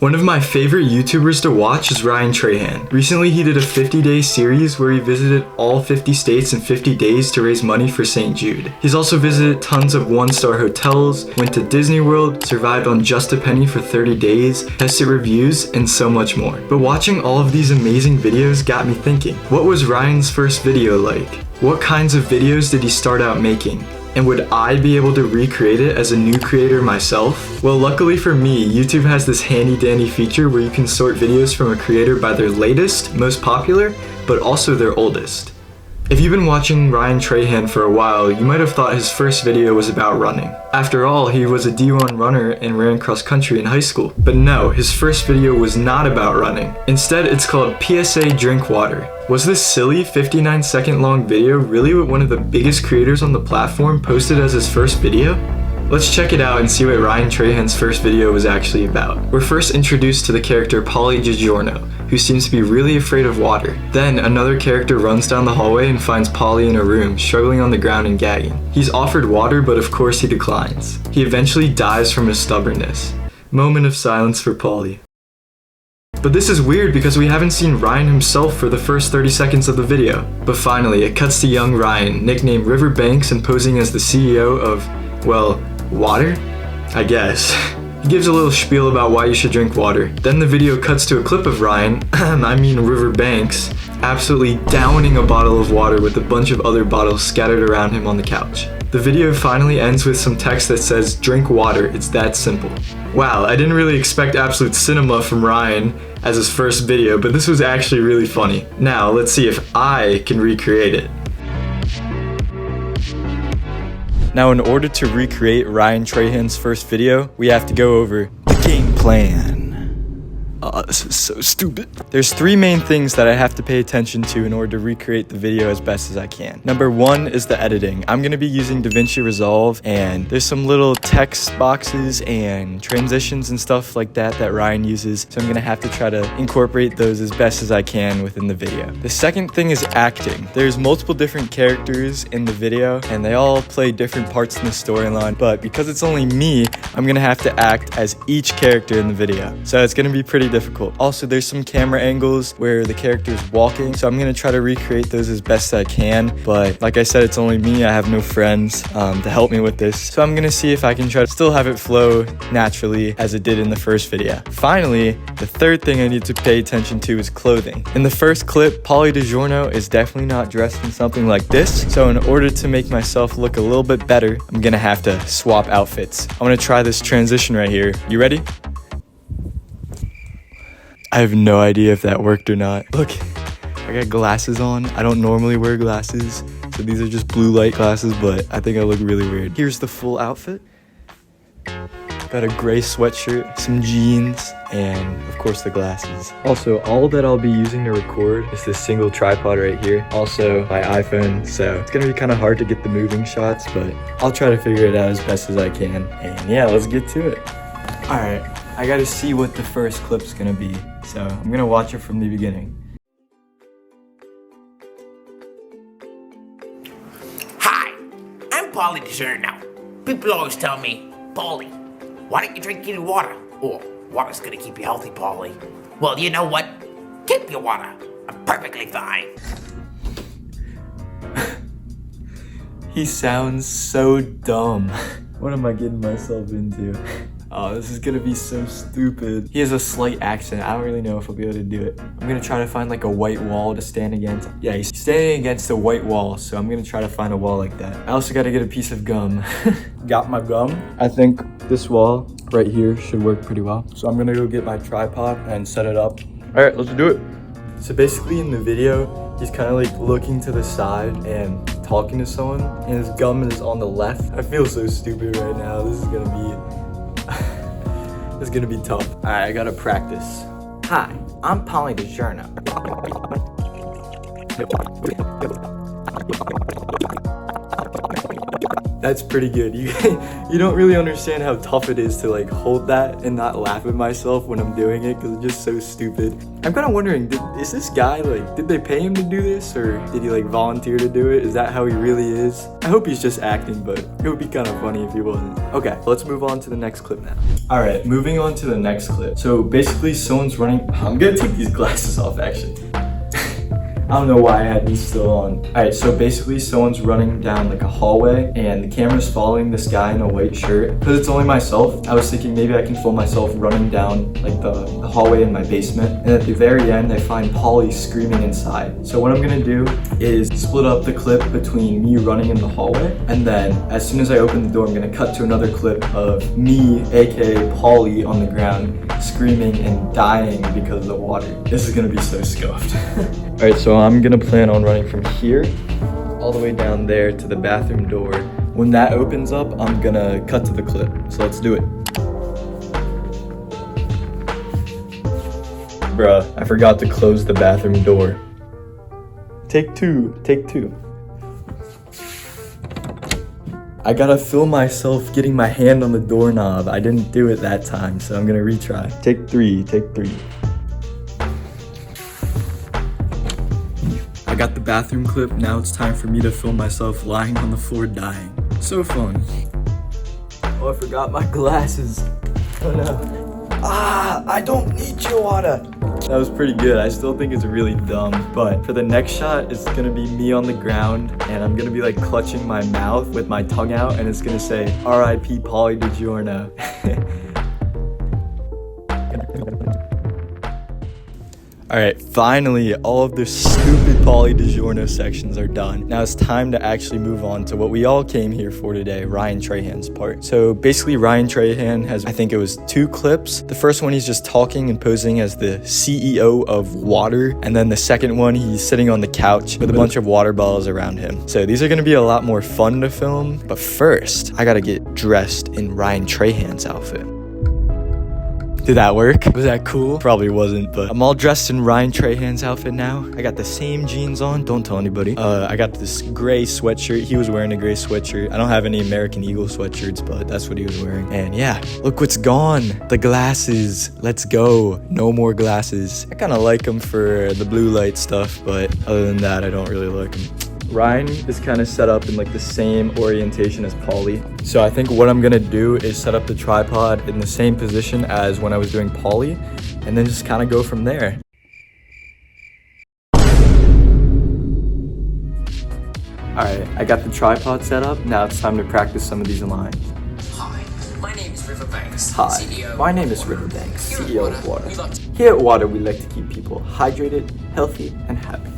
One of my favorite YouTubers to watch is Ryan Trahan. Recently he did a 50-day series where he visited all 50 states in 50 days to raise money for St. Jude. He's also visited tons of one-star hotels, went to Disney World, survived on just a penny for 30 days, tested reviews, and so much more. But watching all of these amazing videos got me thinking, what was Ryan's first video like? What kinds of videos did he start out making? And would I be able to recreate it as a new creator myself? Well, luckily for me, YouTube has this handy dandy feature where you can sort videos from a creator by their latest, most popular, but also their oldest. If you've been watching Ryan Trahan for a while, you might have thought his first video was about running. After all, he was a D1 runner and ran cross country in high school. But no, his first video was not about running. Instead, it's called PSA Drink Water. Was this silly 59-second long video really what one of the biggest creators on the platform posted as his first video? Let's check it out and see what Ryan Trahan's first video was actually about. We're first introduced to the character Polly DiGiorno, who seems to be really afraid of water. Then another character runs down the hallway and finds Polly in a room, struggling on the ground and gagging. He's offered water, but of course he declines. He eventually dies from his stubbornness. Moment of silence for Polly. But this is weird because we haven't seen Ryan himself for the first 30 seconds of the video. But finally, it cuts to young Ryan, nicknamed River Banks and posing as the CEO of, well, water? I guess. He gives a little spiel about why you should drink water. Then the video cuts to a clip of Ryan, I mean River Banks, absolutely downing a bottle of water with a bunch of other bottles scattered around him on the couch. The video finally ends with some text that says, "Drink water, it's that simple." Wow, I didn't really expect absolute cinema from Ryan as his first video, but this was actually really funny. Now, let's see if I can recreate it. Now, in order to recreate Ryan Trahan's first video, we have to go over the game plan. This is so stupid. There's three main things that I have to pay attention to in order to recreate the video as best as I can. Number one is the editing. I'm gonna be using DaVinci Resolve, and there's some little text boxes and transitions and stuff like that that Ryan uses, so I'm gonna have to try to incorporate those as best as I can within the video. The second thing is acting. There's multiple different characters in the video, and they all play different parts in the storyline, but because it's only me, I'm gonna have to act as each character in the video. So it's gonna be pretty difficult. Also, there's some camera angles where the character is walking, so I'm gonna try to recreate those as best I can, but like I said, it's only me. I have no friends to help me with this, so I'm gonna see if I can try to still have it flow naturally as it did in the first video. Finally, the third thing I need to pay attention to is clothing. In the first clip, Polly DiGiorno is definitely not dressed in something like this, so in order to make myself look a little bit better, I'm gonna have to swap outfits. I'm gonna try this transition right here. You ready? I have no idea if that worked or not. Look, I got glasses on. I don't normally wear glasses, so these are just blue light glasses, but I think I look really weird. Here's the full outfit. Got a gray sweatshirt, some jeans, and of course the glasses. Also, all that I'll be using to record is this single tripod right here. Also, my iPhone, so it's gonna be kind of hard to get the moving shots, but I'll try to figure it out as best as I can. And yeah, let's get to it. All right, I gotta see what the first clip's gonna be, so I'm gonna watch it from the beginning. Hi, I'm Polly DiGiorno. People always tell me, Polly, why don't you drink any water? Or, water's gonna keep you healthy, Polly. Well, you know what? Keep your water. I'm perfectly fine. He sounds so dumb. What am I getting myself into? Oh, this is gonna be so stupid. He has a slight accent. I don't really know if I'll be able to do it. I'm gonna try to find like a white wall to stand against. Yeah, he's standing against a white wall, so I'm gonna try to find a wall like that. I also gotta get a piece of gum. Got my gum. I think this wall right here should work pretty well. So I'm gonna go get my tripod and set it up. All right, let's do it. So basically in the video, he's kind of like looking to the side and talking to someone, and his gum is on the left. I feel so stupid right now. This is gonna be it's gonna be tough. All right, I gotta practice. Hi, I'm Polly DiGiorno. That's pretty good. You don't really understand how tough it is to like hold that and not laugh at myself when I'm doing it because it's just so stupid. I'm kind of wondering, is this guy like, did they pay him to do this or did he like volunteer to do it? Is that how he really is? I hope he's just acting, but it would be kind of funny if he wasn't. Okay, let's move on to the next clip now. All right, moving on to the next clip. So basically someone's running, I'm gonna take these glasses off actually. I don't know why I had these still on. Alright, so basically someone's running down like a hallway and the camera's following this guy in a white shirt. Because it's only myself, I was thinking maybe I can film myself running down like the hallway in my basement. And at the very end, I find Polly screaming inside. So what I'm gonna do is split up the clip between me running in the hallway. And then as soon as I open the door, I'm gonna cut to another clip of me, aka Polly, on the ground screaming and dying because of the water. This is gonna be so scuffed. Alright, so I'm gonna plan on running from here all the way down there to the bathroom door. When that opens up, I'm gonna cut to the clip. So let's do it. Bruh, I forgot to close the bathroom door. Take two. I gotta film myself getting my hand on the doorknob. I didn't do it that time, so I'm gonna retry. Take three. I got the bathroom clip, now it's time for me to film myself lying on the floor dying. So fun. Oh, I forgot my glasses. Oh no. I don't need your water. That was pretty good. I still think it's really dumb, but for the next shot, it's gonna be me on the ground, and I'm gonna be like clutching my mouth with my tongue out, and it's gonna say, R.I.P. Polly DiGiorno. Alright, finally, all of the stupid Polly DiGiorno sections are done. Now it's time to actually move on to what we all came here for today, Ryan Trahan's part. So basically, Ryan Trahan has, I think it was 2 clips. The first one, he's just talking and posing as the CEO of water. And then the second one, he's sitting on the couch with a bunch of water bottles around him. So these are gonna be a lot more fun to film. But first, I gotta get dressed in Ryan Trahan's outfit. Did that work? Was that cool? Probably wasn't, but I'm all dressed in Ryan Trahan's outfit now. I got the same jeans on, don't tell anybody. I got this gray sweatshirt. He was wearing a gray sweatshirt. I don't have any American Eagle sweatshirts, but that's what he was wearing. And yeah, look what's gone. The glasses. Let's go. No more glasses. I kind of like them for the blue light stuff, but other than that, I don't really like them. Ryan is kind of set up in like the same orientation as Polly. So I think what I'm gonna do is set up the tripod in the same position as when I was doing Polly, and then just kind of go from there. Alright, I got the tripod set up. Now it's time to practice some of these lines. Hi, my name is Riverbanks. Hi, CEO my name is Riverbanks, CEO of Water. Here at Water, we like to keep people hydrated, healthy, and happy.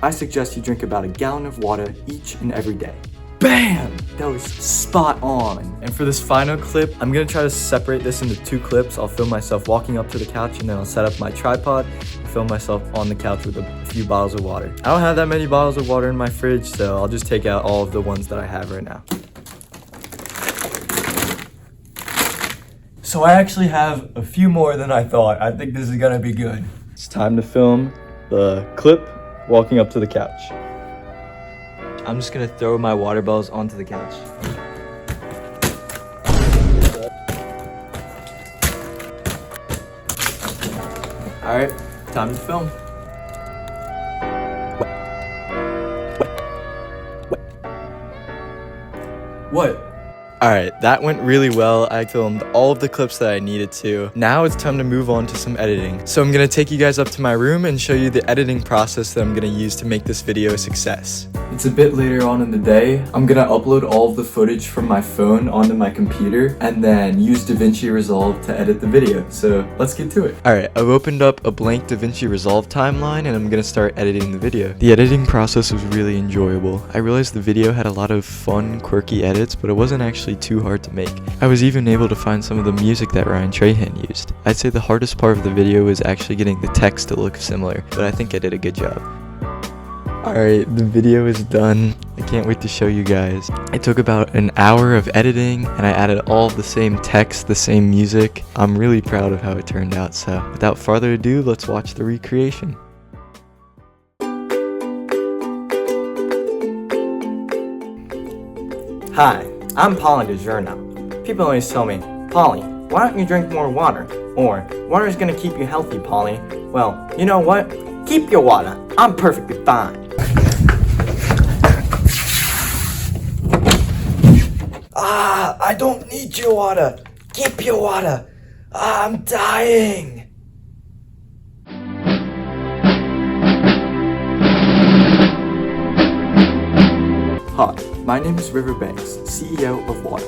I suggest you drink about a gallon of water each and every day. Bam! That was spot on. And for this final clip, I'm gonna try to separate this into 2 clips. I'll film myself walking up to the couch, and then I'll set up my tripod and film myself on the couch with a few bottles of water. I don't have that many bottles of water in my fridge, so I'll just take out all of the ones that I have right now. So I actually have a few more than I thought. I think this is gonna be good. It's time to film the clip walking up to the couch. I'm just gonna throw my water bottles onto the couch. Alright, time to film. What? Alright, that went really well. I filmed all of the clips that I needed to. Now it's time to move on to some editing. So I'm gonna take you guys up to my room and show you the editing process that I'm gonna use to make this video a success. It's a bit later on in the day. I'm gonna upload all of the footage from my phone onto my computer and then use DaVinci Resolve to edit the video. So let's get to it. Alright, I've opened up a blank DaVinci Resolve timeline and I'm gonna start editing the video. The editing process was really enjoyable. I realized the video had a lot of fun, quirky edits, but it wasn't actually too hard to make. I was even able to find some of the music that Ryan Trahan used. I'd say the hardest part of the video was actually getting the text to look similar, but I think I did a good job. Alright, the video is done. I can't wait to show you guys. It took about an hour of editing and I added all of the same text, the same music. I'm really proud of how it turned out, so without further ado, let's watch the recreation. Hi, I'm Polly DiGiorno. People always tell me, Polly, why don't you drink more water? Or, water is gonna keep you healthy, Polly. Well, you know what? Keep your water. I'm perfectly fine. I don't need your water. Keep your water. I'm dying. Hi, my name is River Banks, CEO of Water.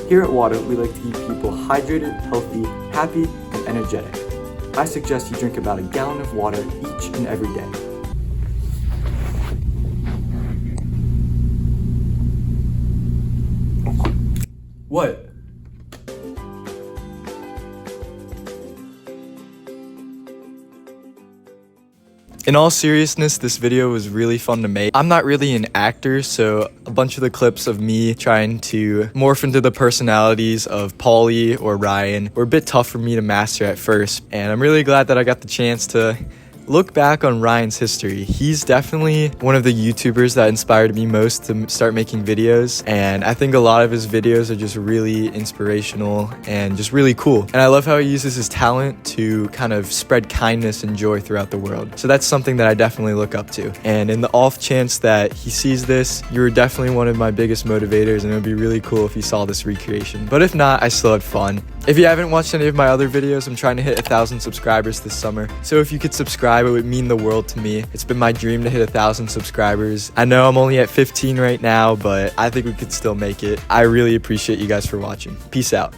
Here at Water, we like to keep people hydrated, healthy, happy, and energetic. I suggest you drink about a gallon of water each and every day. What? In all seriousness, this video was really fun to make. I'm not really an actor, so a bunch of the clips of me trying to morph into the personalities of Paulie or Ryan were a bit tough for me to master at first, and I'm really glad that I got the chance to look back on Ryan's history. He's definitely one of the YouTubers that inspired me most to start making videos, and I think a lot of his videos are just really inspirational and just really cool. And I love how he uses his talent to kind of spread kindness and joy throughout the world. So that's something that I definitely look up to. And in the off chance that he sees this, you're definitely one of my biggest motivators, and it would be really cool if he saw this recreation. But if not, I still had fun. If you haven't watched any of my other videos, I'm trying to hit 1,000 subscribers this summer. So if you could subscribe, it would mean the world to me. It's been my dream to hit 1,000 subscribers. I know I'm only at 15 right now, but I think we could still make it. I really appreciate you guys for watching. Peace out.